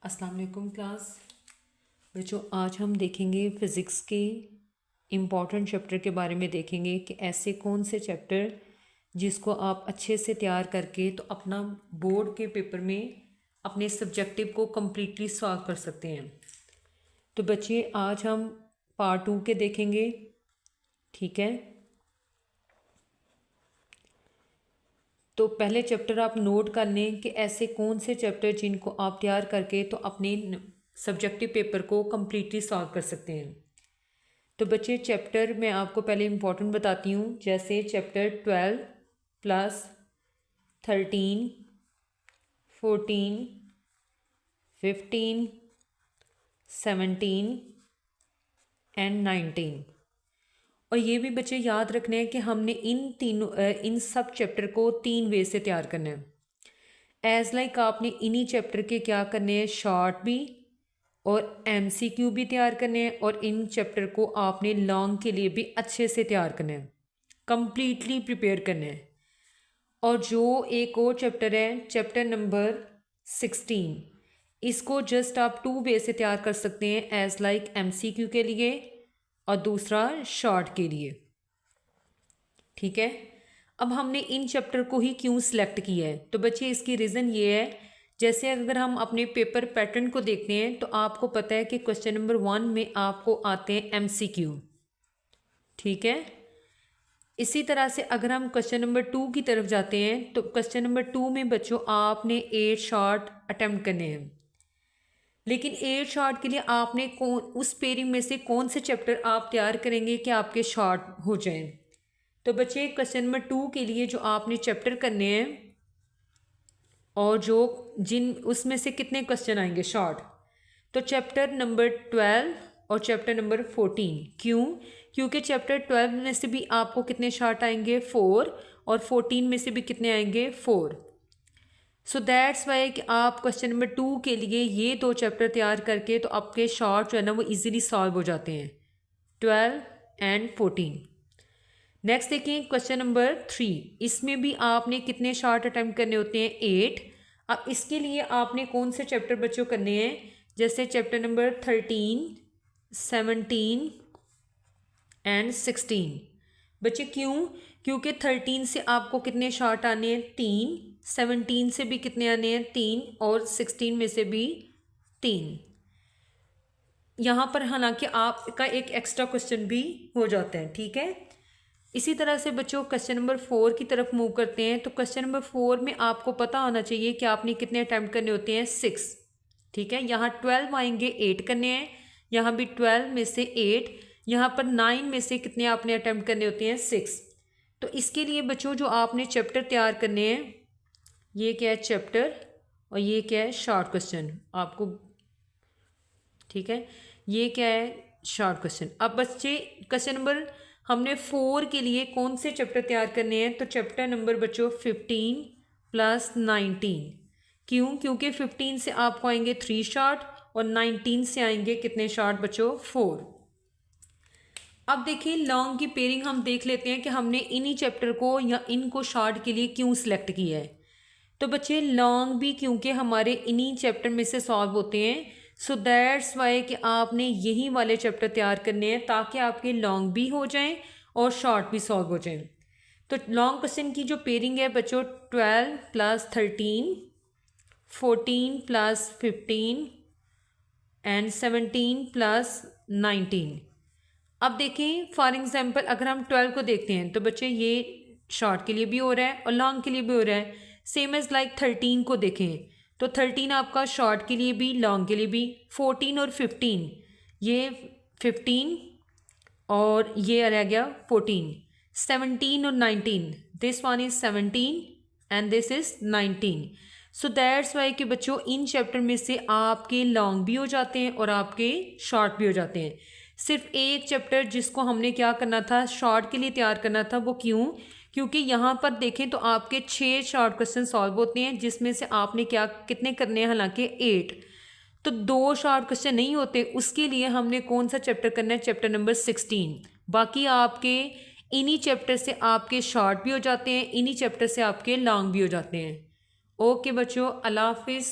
अस्सलाम वालेकुम क्लास बच्चों। आज हम देखेंगे फ़िज़िक्स के इम्पॉर्टेंट चैप्टर के बारे में देखेंगे कि ऐसे कौन से चैप्टर जिसको आप अच्छे से तैयार करके तो अपना बोर्ड के पेपर में अपने सब्जेक्टिव को कम्प्लीटली सॉल्व कर सकते हैं। तो बच्चे आज हम पार्ट 2 के देखेंगे, ठीक है। तो पहले चैप्टर आप नोट कर लें कि ऐसे कौन से चैप्टर जिनको आप तैयार करके तो अपने सब्जेक्टिव पेपर को कम्प्लीटली सॉल्व कर सकते हैं। तो बच्चे चैप्टर मैं आपको पहले इम्पोर्टेंट बताती हूँ, जैसे चैप्टर 12 प्लस 13, 14, 15, 17 एंड 19। और ये भी बच्चे याद रखने हैं कि हमने इन सब चैप्टर को 3 वे से तैयार करना है। एज लाइक आपने इन्हीं चैप्टर के क्या करने हैं, शॉर्ट भी और MCQ भी तैयार करने हैं, और इन चैप्टर को आपने लॉन्ग के लिए भी अच्छे से तैयार करना है, कम्प्लीटली प्रिपेयर करना है। और जो एक और चैप्टर है, चैप्टर नंबर 16, इसको जस्ट आप 2 वे से तैयार कर सकते हैं, एज लाइक MCQ के लिए और दूसरा शॉर्ट के लिए, ठीक है। अब हमने इन चैप्टर को ही क्यों सिलेक्ट किया है, तो बच्चे इसकी रीज़न ये है, जैसे अगर हम अपने पेपर पैटर्न को देखते हैं तो आपको पता है कि क्वेश्चन नंबर 1 में आपको आते हैं MCQ, ठीक है। इसी तरह से अगर हम क्वेश्चन नंबर 2 की तरफ जाते हैं तो क्वेश्चन नंबर 2 में बच्चों आपने 8 शॉर्ट अटेम्प्ट करने हैं। लेकिन 8 शॉर्ट के लिए आपने उस पेयरिंग में से कौन से चैप्टर आप तैयार करेंगे कि आपके शॉर्ट हो जाएं। तो बच्चे क्वेश्चन नंबर 2 के लिए जो आपने चैप्टर करने हैं और उसमें से कितने क्वेश्चन आएंगे शॉर्ट, तो चैप्टर नंबर 12 और चैप्टर नंबर 14। क्योंकि चैप्टर 12 में से भी आपको कितने शॉर्ट आएंगे, 4, और 14 में से भी कितने आएंगे, 4। सो दैट्स वाई कि आप क्वेश्चन नंबर 2 के लिए ये 2 चैप्टर तैयार करके तो आपके शॉर्ट जो है ना वो इजीली सॉल्व हो जाते हैं, 12 एंड 14। नेक्स्ट देखिए क्वेश्चन नंबर 3, इसमें भी आपने कितने शॉर्ट अटेम्प्ट करने होते हैं, 8। अब इसके लिए आपने कौन से चैप्टर बच्चों करने हैं, जैसे चैप्टर नंबर 13, 17 एंड 16। बच्चे क्योंकि 13 से आपको कितने शॉर्ट आने हैं, 3, 17 से भी कितने आने हैं, 3, और 16 में से भी 3। यहाँ पर हालांकि आपका एक एक्स्ट्रा क्वेश्चन भी हो जाता है, ठीक है। इसी तरह से बच्चों क्वेश्चन नंबर 4 की तरफ मूव करते हैं। तो क्वेश्चन नंबर 4 में आपको पता होना चाहिए कि आपने कितने अटैम्प्ट करने होते हैं, 6, ठीक है। यहाँ 12 आएंगे, 8 करने हैं, यहाँ भी 12 में से 8, यहाँ पर 9 में से कितने आपने अटैम्प्ट करने होते हैं, 6। तो इसके लिए बच्चों जो आपने चैप्टर तैयार करने हैं, ये क्या है चैप्टर और ये क्या है शॉर्ट क्वेश्चन आपको, ठीक है। ये क्या है शॉर्ट क्वेश्चन। अब बच्चे क्वेश्चन नंबर हमने 4 के लिए कौन से चैप्टर तैयार करने हैं, तो चैप्टर नंबर बच्चों 15 प्लस 19। क्योंकि 15 से आपको आएंगे 3 शॉर्ट और 19 से आएंगे कितने शॉर्ट बच्चों, 4। अब देखिए लॉन्ग की पेयरिंग हम देख लेते हैं कि हमने इन्हीं चैप्टर को या इनको शॉर्ट के लिए क्यों सिलेक्ट किया है। तो बच्चे लॉन्ग भी क्योंकि हमारे इन्हीं चैप्टर में से सॉल्व होते हैं, सो दैट्स वाई कि आपने यही वाले चैप्टर तैयार करने हैं ताकि आपके लॉन्ग भी हो जाएं और शॉर्ट भी सॉल्व हो जाएं। तो लॉन्ग क्वेश्चन की जो पेयरिंग है बच्चों 12 प्लस 13, 14 प्लस 15 एंड 17 प्लस 19। अब देखें फॉर एग्जांपल अगर हम 12 को देखते हैं तो बच्चे ये शॉर्ट के लिए भी हो रहा है और लॉन्ग के लिए भी हो रहा है। सेम एज लाइक 13 को देखें तो 13 आपका शॉर्ट के लिए भी लॉन्ग के लिए भी, 14 और 15, ये 15 और ये रह गया 14, 17 और 19, this one is 17 and this is 19। So that's why कि बच्चों इन चैप्टर में से आपके लॉन्ग भी हो जाते हैं और आपके शॉर्ट भी हो जाते हैं। सिर्फ एक चैप्टर जिसको हमने क्या करना था, शॉर्ट के लिए तैयार करना था, वो क्योंकि यहाँ पर देखें तो आपके 6 शॉर्ट क्वेश्चन सॉल्व होते हैं, जिसमें से आपने कितने करने हैं, हालांकि 8। तो 2 शॉर्ट क्वेश्चन नहीं होते, उसके लिए हमने कौन सा चैप्टर करना है, चैप्टर नंबर 16। बाकी आपके इन्हीं चैप्टर से आपके शॉर्ट भी हो जाते हैं, इन्हीं चैप्टर से आपके लॉन्ग भी हो जाते हैं। ओके बच्चों, अल्लाह हाफिज़।